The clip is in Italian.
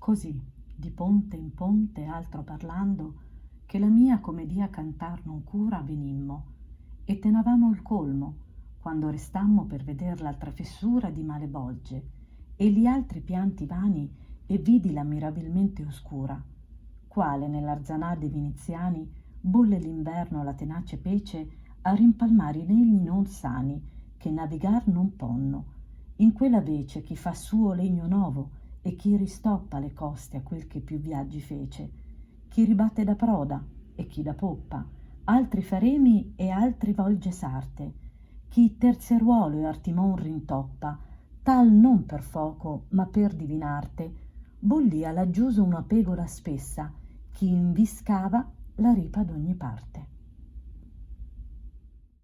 Così, di ponte in ponte altro parlando, che la mia comedia cantar non cura venimmo, e tenavamo il colmo, quando restammo per veder l'altra fessura di male bolge, e gli altri pianti vani, e vidila mirabilmente oscura, quale nell'arzanà de viniziani bolle l'inverno la tenace pece a rimpalmare i legni non sani, che navigar non ponno, in quella vece chi fa suo legno novo, e chi ristoppa le coste a quel che più viaggi fece, chi ribatte da proda e chi da poppa, altri fa remi e altri volge sarte, chi terzeruolo e artimon rintoppa, tal non per foco ma per divinarte, bollia laggiuso una pegora spessa, chi inviscava la ripa d'ogni parte.